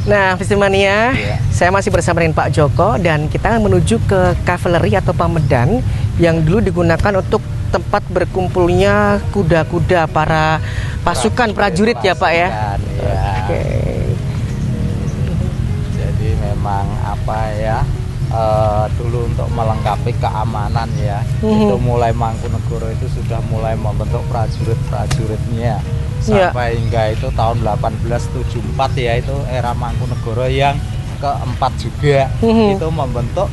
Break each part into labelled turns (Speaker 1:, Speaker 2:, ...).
Speaker 1: Nah, Vismania, saya masih bersama dengan Pak Joko dan kita menuju ke Kavaleri atau Pamedan yang dulu digunakan untuk tempat berkumpulnya kuda-kuda para pasukan prajurit ya Pak ya. Oke.
Speaker 2: Jadi memang dulu untuk melengkapi keamanan ya, itu mulai Mangkunegoro itu sudah mulai membentuk prajurit-prajuritnya sampai hingga itu tahun 1874 ya, itu era Mangkunegoro yang keempat juga, itu membentuk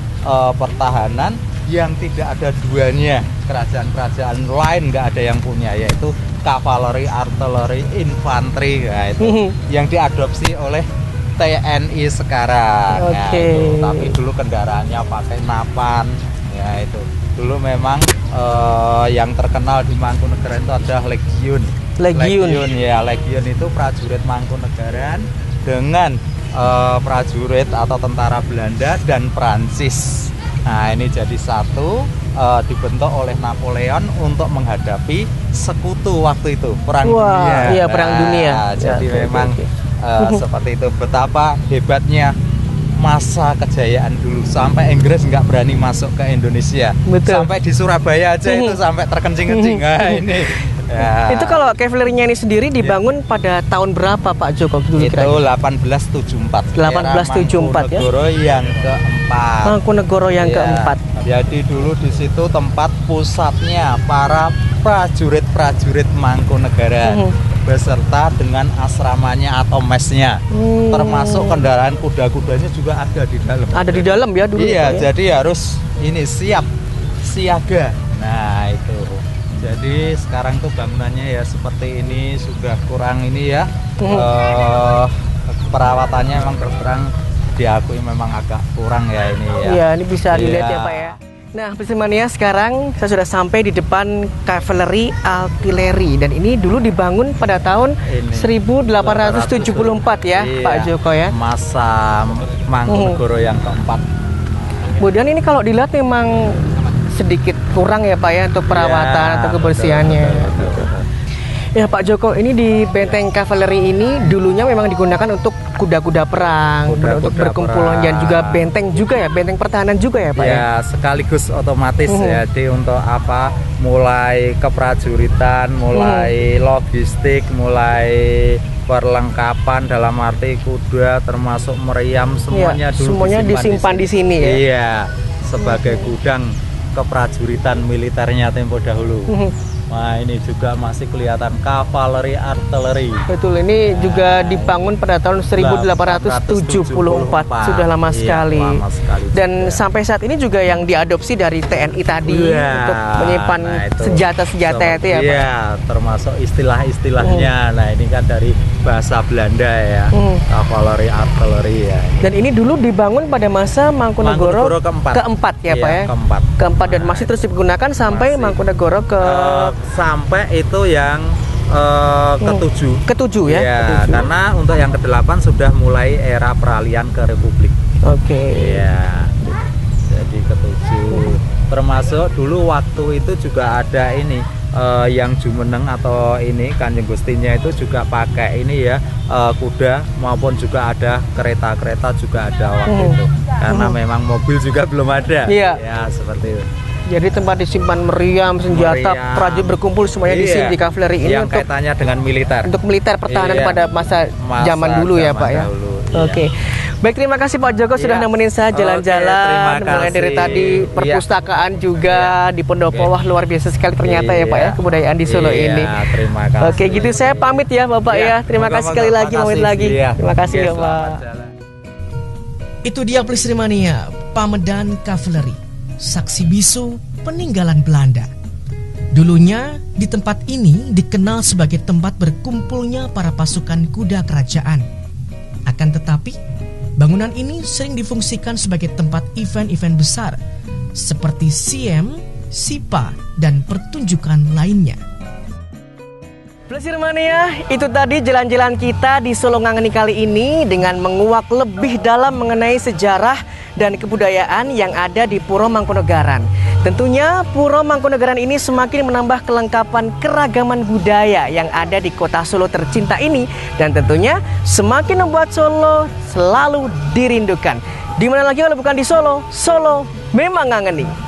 Speaker 2: pertahanan yang tidak ada duanya, kerajaan-kerajaan lain nggak ada yang punya, yaitu kavaleri, artileri, infanteri, ya, itu yang diadopsi oleh TNI sekarang. Ya, itu. Tapi dulu kendaraannya pakai napan, ya itu. Dulu memang yang terkenal di Mangkunegaran itu adalah Legiun ya, Legiun itu prajurit Mangkunegaran dengan prajurit atau tentara Belanda dan Prancis. Nah, ini jadi satu, dibentuk oleh Napoleon untuk menghadapi sekutu waktu itu, Perang Dunia.
Speaker 1: Iya, Perang Dunia.
Speaker 2: Jadi memang seperti itu, betapa hebatnya masa kejayaan dulu, sampai Inggris nggak berani masuk ke Indonesia.
Speaker 1: Betul.
Speaker 2: Sampai di Surabaya aja itu sampai terkencing-kencing. Nah, ini ya.
Speaker 1: Itu kalau Kavalerinya ini sendiri dibangun pada tahun berapa Pak Joko dulu?
Speaker 2: Itu 1874.
Speaker 1: 1874 ya.
Speaker 2: Mangkunegoro yang keempat.
Speaker 1: Mangkunegoro yang keempat.
Speaker 2: Jadi dulu di situ tempat pusatnya para prajurit-prajurit Mangkunegaran beserta dengan asramanya atau mesnya, termasuk kendaraan kuda-kudanya juga ada di dalam.
Speaker 1: Ada di dalam ya dulu.
Speaker 2: Iya,
Speaker 1: ya?
Speaker 2: Jadi harus ini siap siaga. Nah itu. Jadi sekarang tuh bangunannya ya seperti ini, sudah kurang ini ya. Perawatannya memang terserang diakui memang agak kurang ya ini ya.
Speaker 1: Iya, ini bisa dilihat ya Pak ya. Nah, Vismania, sekarang saya sudah sampai di depan Kavaleri Artileri dan ini dulu dibangun pada tahun 1874 ya, iya, Pak Joko ya.
Speaker 2: Masa Mangkunegoro yang keempat.
Speaker 1: Kemudian ini kalau dilihat memang sedikit kurang ya Pak ya untuk perawatan atau kebersihannya.
Speaker 2: Betul.
Speaker 1: Ya Pak Joko, ini di benteng Kavaleri ini dulunya memang digunakan untuk kuda-kuda perang, untuk berkumpul dan juga benteng juga ya, benteng pertahanan juga ya Pak ya.
Speaker 2: Ya, sekaligus otomatis ya, jadi untuk mulai keprajuritan, mulai logistik, mulai perlengkapan dalam arti kuda termasuk meriam semuanya dulu
Speaker 1: semuanya disimpan di sini ya.
Speaker 2: Iya, sebagai gudang keprajuritan militernya tempo dahulu. Nah, ini juga masih kelihatan Kavaleri Artileri.
Speaker 1: Betul, ini juga dibangun pada tahun 1874. Sudah lama sekali.
Speaker 2: Lama sekali
Speaker 1: dan juga. Sampai saat ini juga yang diadopsi dari TNI tadi untuk menyimpan senjata-senjata itu ya Pak.
Speaker 2: Iya, termasuk istilah-istilahnya. Nah, ini kan dari bahasa Belanda ya. Kavaleri Artileri ya.
Speaker 1: Dan ini dulu dibangun pada masa Mangkunegoro keempat ya Pak ya. Keempat dan masih terus digunakan sampai Mangkunegoro
Speaker 2: sampai itu yang
Speaker 1: ketujuh ya,
Speaker 2: karena untuk yang ke-8 sudah mulai era peralihan ke Republik. Ya, jadi ke-7 termasuk dulu waktu itu juga ada ini yang Jumeneng atau ini Kanjeng Gustinya itu juga pakai ini ya, kuda maupun juga ada kereta-kereta juga ada waktu itu, karena memang mobil juga belum ada. Ya seperti itu.
Speaker 1: Jadi tempat disimpan meriam, senjata, prajurit berkumpul semuanya di sini di Kavaleri ini
Speaker 2: yang kaitannya dengan militer.
Speaker 1: Untuk militer pertahanan pada masa zaman dulu ya Pak ya. Oke. Baik, terima kasih Pak Joko sudah nemenin saya jalan-jalan mulai dari tadi perpustakaan juga di Pendopo. Wah, luar biasa sekali ternyata ya Pak ya kebudayaan di Solo ini.
Speaker 2: Terima kasih.
Speaker 1: Oke, gitu saya pamit ya Bapak ya. Terima kasih sekali lagi, Terima kasih ya Pak. Itu dia Vismania, Pamedan Kavaleri. Saksi bisu peninggalan Belanda. Dulunya di tempat ini dikenal sebagai tempat berkumpulnya para pasukan kuda kerajaan. Akan tetapi, bangunan ini sering difungsikan sebagai tempat event-event besar seperti SIEM, SIPA, dan pertunjukan lainnya. Vismania, itu tadi jalan-jalan kita di Solo Ngangeni kali ini dengan menguak lebih dalam mengenai sejarah dan kebudayaan yang ada di Puro Mangkunegaran. Tentunya Puro Mangkunegaran ini semakin menambah kelengkapan keragaman budaya yang ada di kota Solo tercinta ini, dan tentunya semakin membuat Solo selalu dirindukan. Di mana lagi kalau bukan di Solo, Solo memang ngangeni.